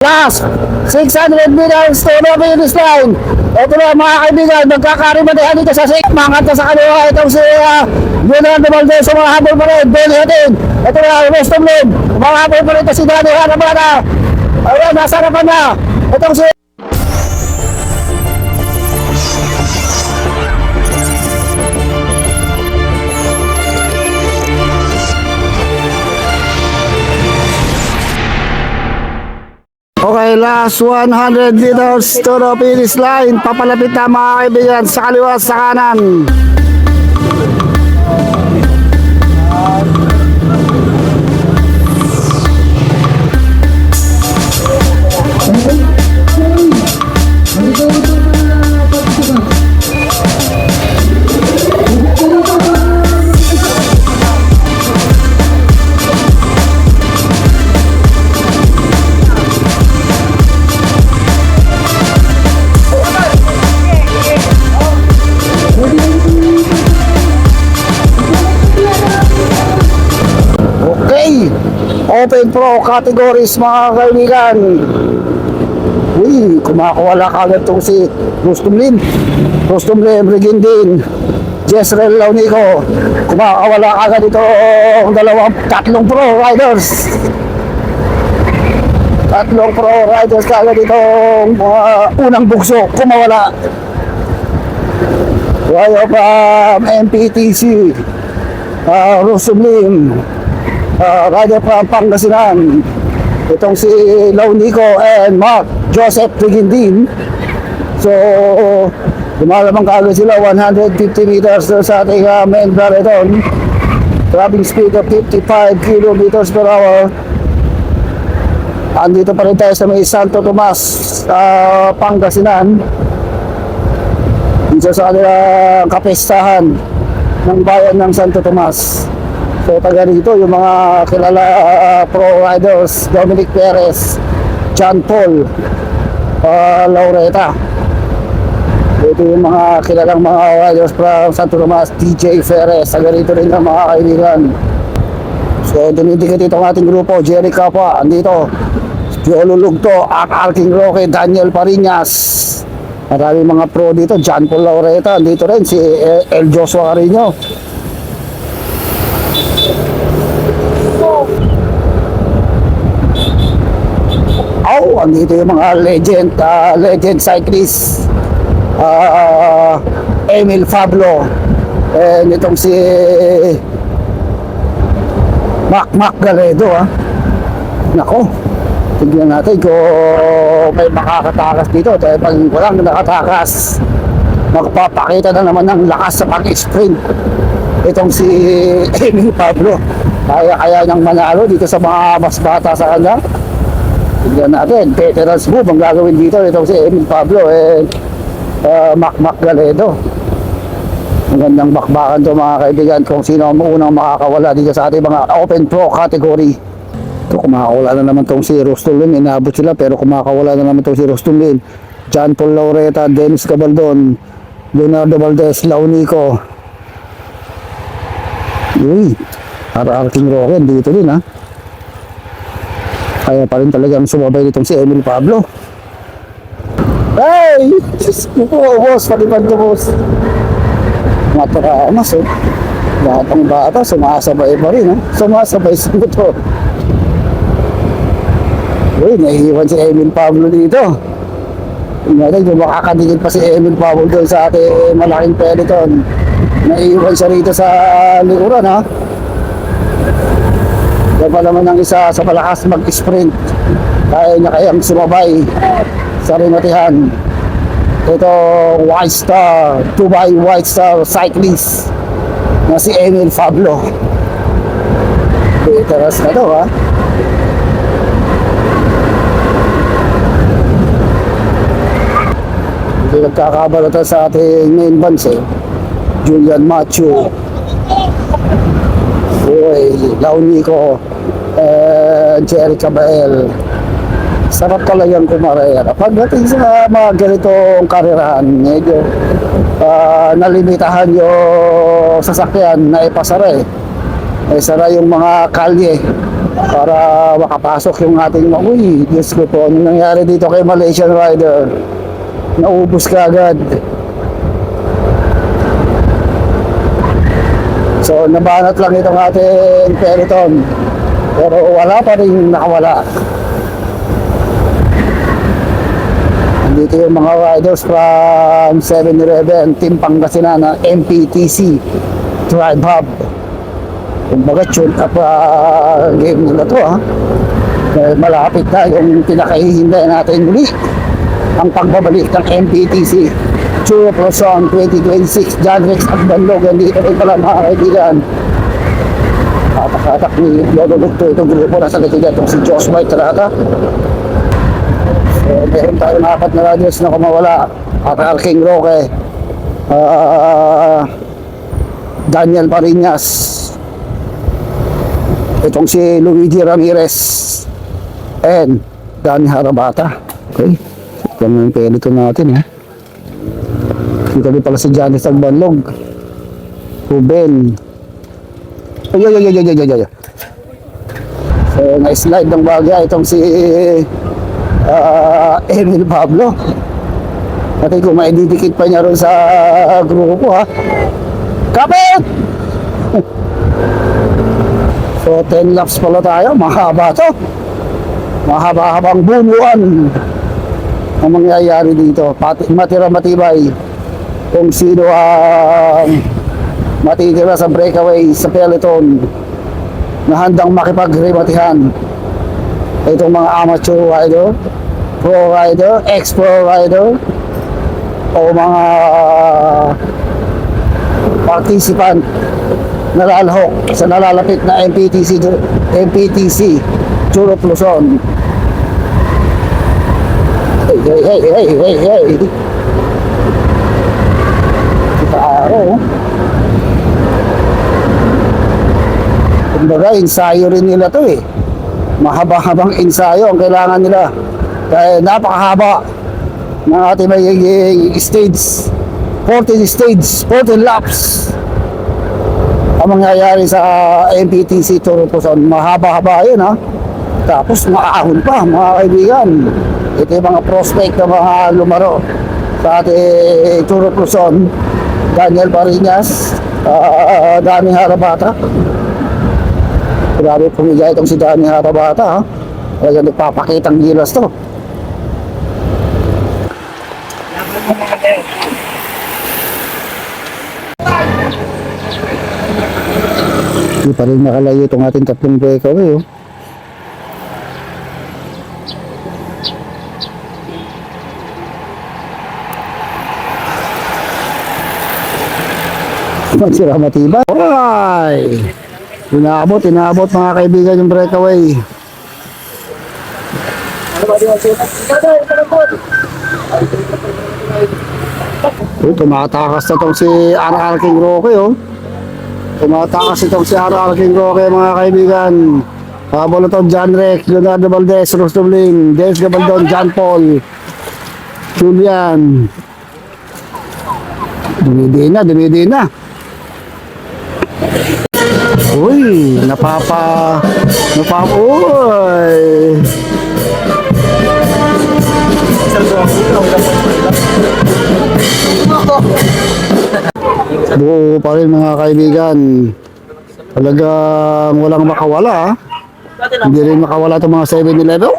Last 600 meters to the finish line. Ito na mga kaibigan, magkakarimadehan dito sa mangat na sa kaliwa. Itong si Leonardo Valdez, sumahabol pa rin, Benny Hatin. Ito na, Weston Lane, sumahabol pa rin ito si Danny Hanabana. Ayan, nasa harapan na. Itong si okay, last 100 meters to the finish line. Papalapit na mga kaibigan sa kaliwa sa kanan. Open Pro categories mga kaibigan. Uy, kumakawala kagad itong si Rustum Lim Regindin, Jezreel Launico. Kumakawala kagad ito ang tatlong pro riders. Tatlong pro riders kagad itong unang bugso. Kumawala. Way of MPTC, Rustum Lim, rider from Pangasinan, itong si Launico and Mark Joseph Regindin. So lumalamang kagad sila 150 meters sa ating main marathon, driving speed of 55 kilometers per hour. Andito pa rin tayo sa may Santo Tomas, Pangasinan, dito sa kanilang kapestahan ng bayan ng Santo Tomas. So taga rito yung mga kilala pro riders, Dominic Perez, John Paul, Laureta. Ito yung mga kilalang mga riders from Santo Tomas, DJ Ferez. Taga rito rin ang mga kaibigan. So dumidikit itong ating grupo. Jerry Capa andito, Piolo Lugto, Arking Roque, Daniel Parinas. Maraming mga pro dito. John Paul Laureta andito rin, si El Joshua Carino. Andito yung mga legend cyclists, Emil Pablo, and itong si Mac Galedo. Nako, tignan natin kung may makakatakas dito. Dahil pag walang nakatakas, magpapakita na naman ng lakas sa pag-sprint itong si Emil Pablo. Kaya niyang manalo dito sa mga mas bata sa kanya. Tignan natin, veterans move ang gagawin dito. Itong si Emil Pablo and Mac Galedo. Magandang bakbakan to mga kaibigan, kung sino ang unang makakawala dito sa ating mga Open Pro category. Ito, kumakawala na naman itong si Rustum Lim. Inabot sila pero kumakawala na naman itong si Rustum Lim, John Paul Laureta, Dennis Cabaldon, Leonardo Valdez, Launico. Uy, Arking Roque dito din kaya pa rin talagang sumabay nitong si Emil Pablo. Hey! Boss, palipad ko, boss. Mataramas, lahat ng bata sumasabay pa rin, sumasabay sa motor. Uy, naiiwan si Emil Pablo dito. Tingnan kung makakadikit pa si Emil Pablo doon sa ating malaking peloton. Naiiwan siya rito sa likuran, Kaya pa naman ang isa sa malakas mag-sprint. Kaya niya kayang sumabay sa rimatihan. Ito, White Star, Dubai White Star cyclist na si Emil Pablo. Veterans na to, Hindi nagkakabalatan sa ating main bands, Julian Machu, Launico, Jerry Cabael. Sarap talagang kumarera. Pagdating sa mga ganitong karerahan, medyo nalimitahan yung sasakyan na ipasara. Sara yung mga kalye para makapasok yung ating uy, Diyos ko po, ano nangyari dito kay Malaysian Rider? Naubos ka agad. So nabanat lang itong ating peloton, pero wala pa rin nakawala. Dito yung mga riders from 7-Eleven, Team Pangasinan ng MPTC Tribe Hub. Kumbaga tune up game nila to dahil malapit na yung pinakahihintay natin muli ang pagbabalik ng MPTC Churro Luzon 2026. John Rex at Banlogan dito rin pala mga kaibigan. Atak-atak ni Lolo Lugto itong grupo na sa likod itong si Josh White Trata. So meron tayong 4 na riders na kumawala. Atal King Roque, Daniel Parinas, itong si Luigi Ramirez, and Danny Harabata. Okay, ito yung peloton natin dito rin pala si Janice Agbanlog, Ruben. Ay. So na-slide ng bagay itong si Emil Pablo. Pati kung maididikit pa niya rin sa grupo kapit! So 10 laps pala tayo, mahaba to. Mahaba-habang bunuan ang mangyayari dito. Matira matibay kung sino ang matitira sa breakaway sa peloton na handang makipagrimatihan. Itong mga amateur rider, pro rider, ex-pro rider, o mga participant na lalahok sa nalalapit na MPTC Churro Luzon. Hey. Tao. Kumbaga, ensayo rin nila to Mahaba-habang ensayo ang kailangan nila. Kaya napakahaba ng ating may stage. 14 laps ang mangyayari sa MPTC Churro Luzon. Mahaba-haba yun Tapos maahon pa mga kaibigan. Ito yung mga prospect na mga lumaro sa ating Churro Luzon. Daniel Parinas, Danny Harabata. Grabe pumigay itong si Danny Harabata Kaya nagpapakitang gilas to. Hindi pa rin nakalayo itong ating tatlong breakaway Magsira matibay. Alright! Inaabot mga kaibigan yung breakaway. Tumatakas na itong si RR King Roque Tumatakas itong si RR King Roque mga kaibigan. Habol itong John Rex, Leonardo Valdez, Rostom Lim, Dennis Gabaldon, John Paul, Julian. Dumidi na. Uy, uy. Buo pa rin mga kaibigan. Talagang walang makawala Hindi rin makawala itong mga 7-Eleven.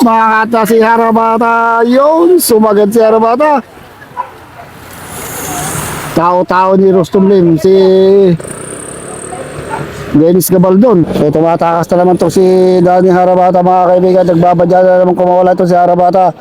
Mga kata si Harabata. Yun, sumagad si Harabata. Tao-tao ni Rostom Lim, si Dennis Gabaldon. So tumatakas na naman itong si Danny Harabata mga kaibigan. Nagbabadya na naman kumawala itong si Harabata.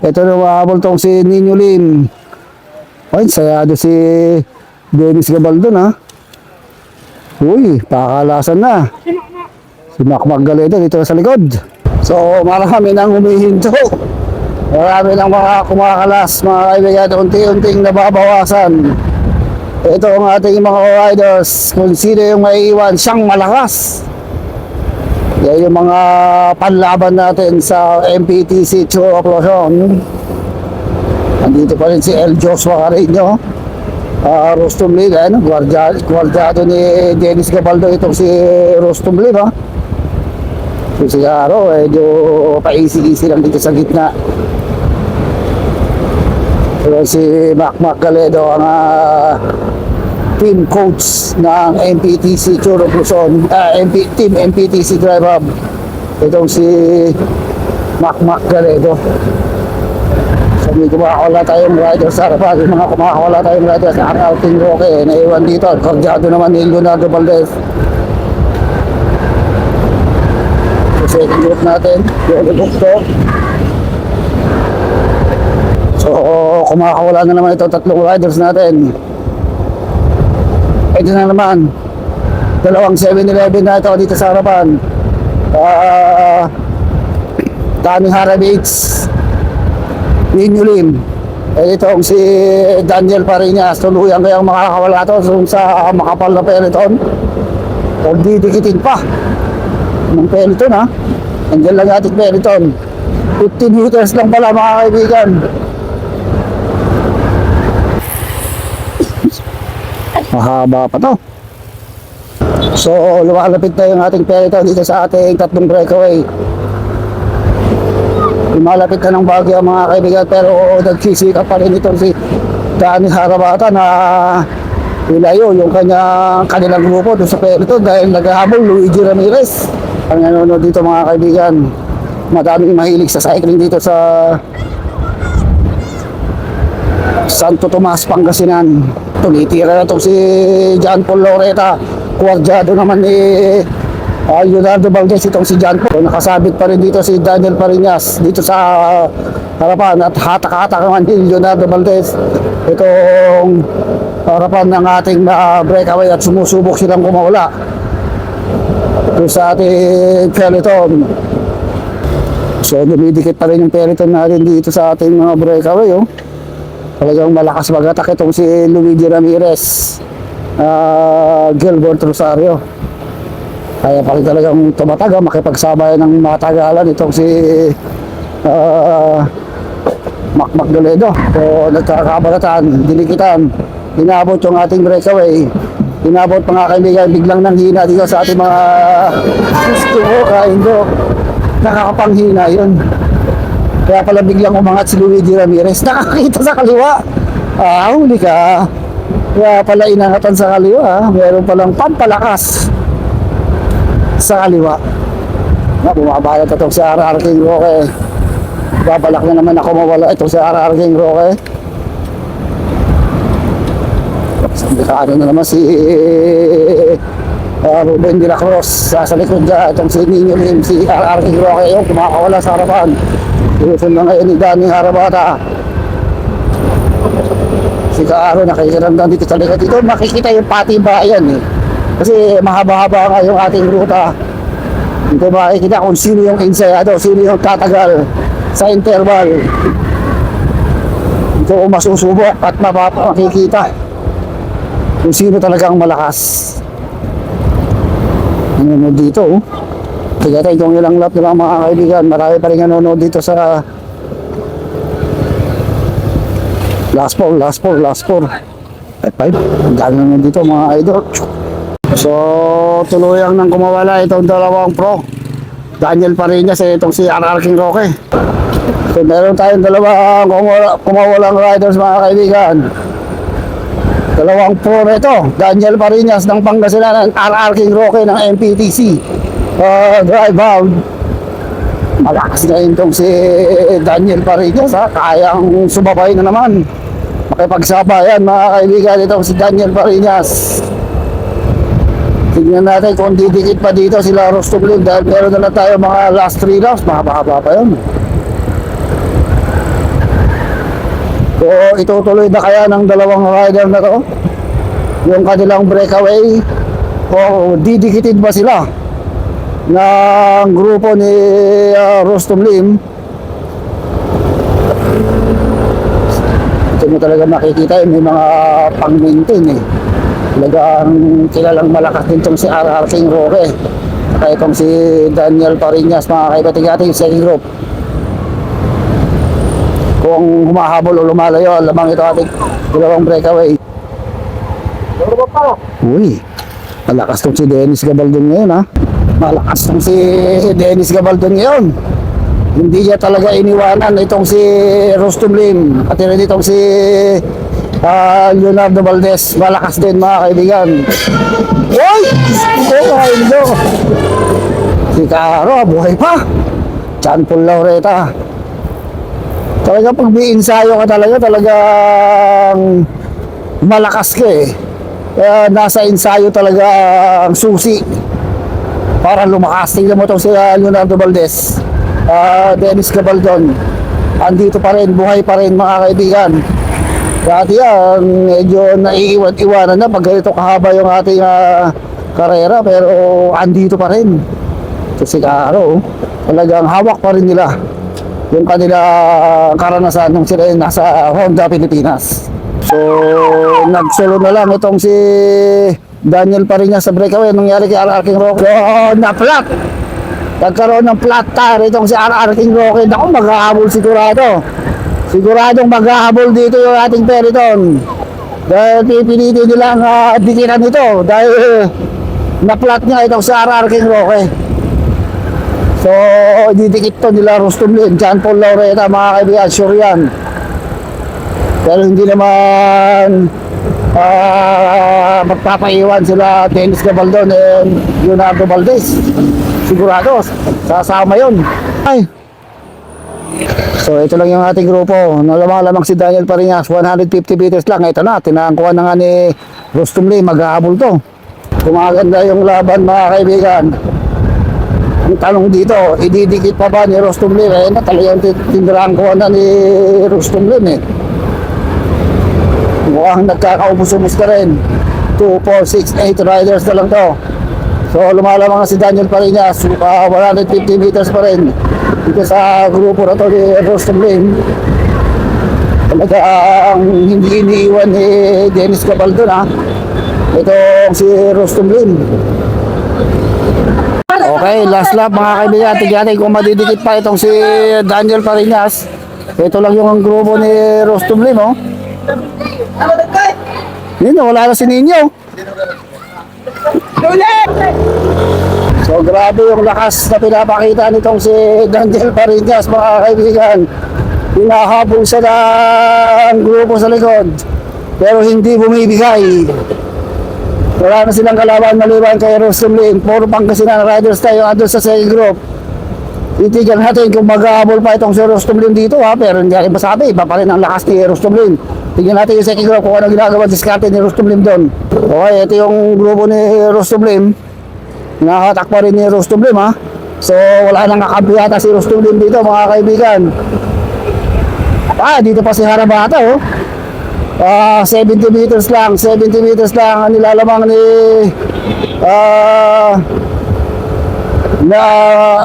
Ito na mahabol itong si Nino Lim. Ay, sayado si Dennis Gabaldon Uy, pakalasan na. Si Mac Magaledo dito sa likod. So marami nang humihinto. Marami nang mga kumakalas mga kaibigan. Unti-unting nababawasan. Ito ang ating mga riders. Kung sino yung maiiwan siyang malakas. Yan yung mga panlaban natin sa MPTC Churro Luzon. Andito pa rin si El Joshua Carreño. Rostom Lim, gwardyado ni Dennis Gabaldo itong si Rostom Lim Yung si Aro, medyo paisi-isi lang dito sa gitna. Pero si Mac Galedo ang team coach ng MPTC Churro Luzon, team MPTC Drive Hub. Itong si Mac Galedo. So may kumakawala tayong rider sa harapan. Yung mga kumakawala tayong rider sa Outing Roque, naiwan dito. Kordyado naman ni Leonardo Valdez. So second group natin, yung bukto. So kumakawala na naman ito tatlong riders natin. Ito na naman, dalawang 7-Eleven na ito dito sa harapan. Tani Harabits, Ninulim. Itong si Daniel Parinas, tuluyan kayang makakawala ito sa makapal na peloton. Kung didikitin pa ng peloton ha. Nandiyan lang ating peloton. 15 meters lang pala mga kaibigan. Mahaba pa to. So lumalapit na yung ating peloton dito sa ating tatlong breakaway. Lumalapit na ng Baguio mga kaibigan, pero nagsisikap pa rin ito si Dani Harabata na ilayo yung kanilang grupo doon sa peloton dahil naghahabol Luigi Ramirez. Ang nanonood dito mga kaibigan, madaming mahilig sa cycling dito sa Santo Tomas, Pangasinan. Tumitira na itong si John Paul Loreta. Kuwardyado naman ni Leonardo Valdez itong si John Paul. Nakasabit pa rin dito si Daniel Parinas dito sa harapan at hatak-hatak naman ni Leonardo Valdez itong harapan ng ating breakaway at sumusubok silang kumawala ito sa ating peloton. So dumidikit pa rin yung peloton natin dito sa ating mga breakaway oh. Talagang malakas mag-attack itong si Luigi Ramirez, Gilbert Rosario. Kaya pa rin talagang tumataga, makipagsabay ng matagalan itong si Mac Galedo. So nagkakabalatan, dinikitan, inabot yung ating breakaway. Inabot mga kaibigan, biglang nanghina dito sa ating mga gusto ko, kaindo. Nakakapanghina yun. Kaya pala biglang umangat si Luigi Ramirez. Nakakita sa kaliwa. Huli ka. Kaya pala inangatan sa kaliwa. Meron palang pampalakas sa kaliwa. Bumabayad itong si RR King Roque. Babalak na naman ako mawala itong si RR King Roque. Sandikado na naman si Ruben de la Cruz. Sa likod dyan itong si Nino Lim, si RR King Roque. Yung kumakawala sa harapan. Ilusun na ngayon ni Dani Harabata. Si Kaaro nakikiramdam dito sa likod. Dito makikita yung pati bayan eh. Kasi mahaba-haba nga yung ating ruta. Dito makikita kung sino yung ensayado, sino yung tatagal sa interval. Dito kung masusubok at makikita kung sino talagang malakas. Ano dito oh. Kaya tayo kung ilang lap na lang mga kaibigan, marami pa rin nanonood dito sa last four. At 5, dami naman dito mga idol. So, tuluyang nang kumawala itong dalawang pro. Daniel Parinas at itong si RR King Roque. So, meron tayong dalawang kumawalang riders mga kaibigan. Dalawang pro na ito. Daniel Parinas ng Pangasinan at RR King Roque ng MPTC. Drive out. Malakas na itong si Daniel Parinas ha. Kayang sumabay na naman. Makipagsabayan mga kaibigan itong si Daniel Parinas. Tignan natin kung didikit pa dito sila Rostoglim dahil meron na lang tayo mga last 3 rounds. Mahaba-haba pa yun. So itutuloy na kaya ng dalawang rider na to yung kanilang breakaway o didikitin ba sila ng grupo ni Rostom Lim. Ito mo talaga makikita may mga pang-maintain eh. Talagang kilalang malakas din itong si RR King Roque. Kaya itong si Daniel Parinas mga kaibating-ating second group. Kung humahabol o lumalayo, lamang ito ating dalawang breakaway. Uy, malakas itong si Dennis Gabaldon ngayon ha. Malakas tong si Dennis Gabaldon ngayon. Hindi niya talaga iniwanan itong si Rustum Lim. At rin itong si Leonardo Valdez. Malakas din mga kaibigan. Uy! Ito, si Caro, buhay pa. John Paul Laureta. Talaga pag may ensayo ka talagang malakas ka eh. Kaya nasa ensayo talaga ang susi para lumakas. Tingnan mo itong si Leonardo Valdez, Dennis Gabaldon, andito pa rin, buhay pa rin mga kaibigan. Dati yan, medyo naiiwan-iwanan na pag ganito kahaba yung ating karera, pero andito pa rin. So si Caro, talagang hawak pa rin nila yung kanila karanasan nung sila nasa Honda Pilipinas. So nagsolo na lang itong si Daniel Pariñas sa breakaway. Nangyari kay RR King Roque, na-flat. Nagkaroon ng flat tire itong si RR King Roque. Naku, maghahabol sigurado. Siguradong maghahabol dito yung ating Peliton. Dahil pipilitin nilang dikiran ito. Dahil na-flat niya itong si RR King Roque. So, didikit to nila Rustum Lim, John Paul Laureta, mga kaibigan, sure yan. Pero hindi naman magpapaiwan sila Dennis Gabaldon and Leonardo Valdez. Sigurado, sasama yun. Ay. So, ito lang yung ating grupo. Nalamang si Daniel Pariñas, 150 meters lang. Ito na, tinangkuhan na nga ni Rustum Lim, maghahabol to. Kumaganda yung laban, mga kaibigan. Ang tanong dito, ididikit pa ba ni Rustum Lim? Eh, talagang tindiraan ko na ni Rustum Lim eh. Mukhang nagkakaubos-ubos ka rin. 2, 4, 6, 8 riders na lang to. So lumalamang si Daniel Pariñas, 150 meters pa rin dito sa grupo na to ni Rustum Lim. Talaga ang hindi iniiwan ni Dennis Gabaldon ha. Ito si Rustum Lim. Okay, last lap mga kaibigan. Tignan kung madidikit pa itong si Daniel Pariñas. Ito lang yung grupo ni Rustum Lim, oh. Yun, wala na si Ninyo. So, grabe yung lakas na pinapakita nitong si Daniel Pariñas, mga kaibigan. Hinahabol siya ng grupo sa likod, pero hindi bumibigay. Wala na silang kalaban maliban kay Rustum Lim. Puro Pangasinan Riders tayo andun sa second group. Titigan natin kung mag-ahabol pa itong si Rustum Lim dito ha. Pero hindi natin masabi, iba pa rin ang lakas ni Rustum Lim. Tignan natin yung second group kung ano ginagawa diskarte ni Rustum Lim doon. Okay, ito yung grupo ni Rustum Lim. Nakatak pa rin ni Rustum Lim ha. So wala nang kakampi yata si Rustum Lim dito mga kaibigan. Dito pa si Harabata oh. 70 meters lang ang nilalamang ni na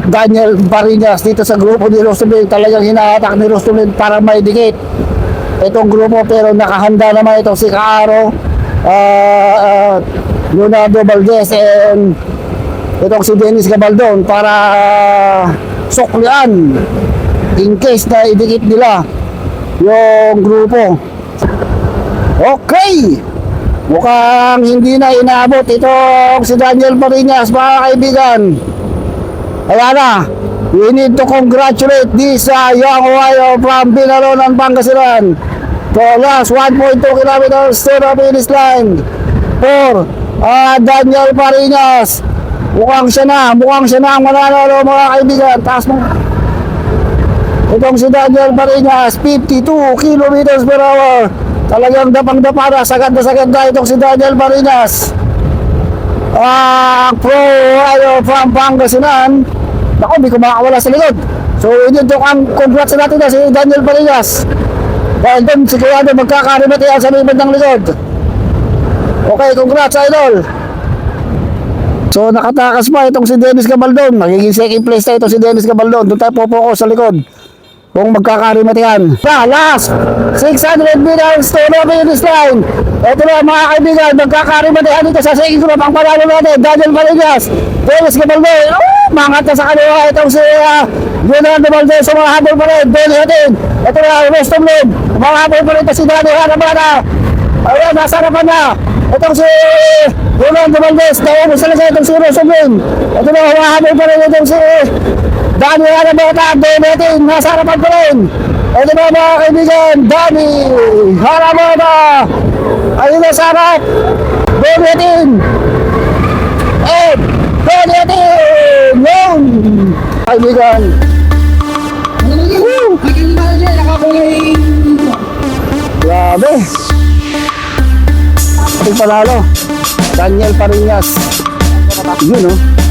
Daniel Pariñas dito sa grupo ni Rustum Lim. Talagang hinahatak ni Rustum Lim para may dikit itong grupo, pero nakahanda naman itong si Caro, Leonardo Valdez and itong si Dennis Gabaldon para suklian in case na idikit nila yung grupo. Okay, mukhang hindi na inaabot itong si Daniel Pariñas mga kaibigan. Kaya na, we need to congratulate this young warrior from Binalonan, Pangasinan to last 1.2 kilometers to the finish line for Daniel Pariñas. Mukhang siya na ang mananalo mga kaibigan. Taas mo itong si Daniel Pariñas, 52 kilometers per hour. Talagang dapang-dapa na, sagad na itong si Daniel Pariñas. Pro from Pangasinan. Naku, hindi ko makakawala sa likod. So, yun yung congrats natin na si Daniel Pariñas. Dahil doon, sigurado magkakarimit yan sa may bandang likod. Okay, congrats, idol. So, nakatakas pa itong si Dennis Gabaldon. Magiging second place na itong si Dennis Gabaldon. Doon tayo popokus sa likod kung magkakarimit yan. Last 600 meters to the finish line. Ito na mga kaibigan, magkakarimit yan dito sa second group. Ang panalo natin, Daniel Pariñas, Dennis Gabaldon. Mangat na sa kanila itong si Leonardo Valdez. So mga habol pa rin, Denny natin. Ito na, Rustum Lim. Mga habol pa rin ito si Dani Harabana. Ayan, nasa harapan na Itong si Rolando Valdez, naubos talaga itong si Rosamund. Ito na, humahabol pa rin itong si Danny Harabota, Donetin, nasa harapan pa rin. Ito na mga kaibigan, Danny Harabota. Ayun na sa harap, Donetin. And Donetin! Yung kaibigan. Woo! Grabe. Ating panalo. Daniel Parinas. Yun, oh.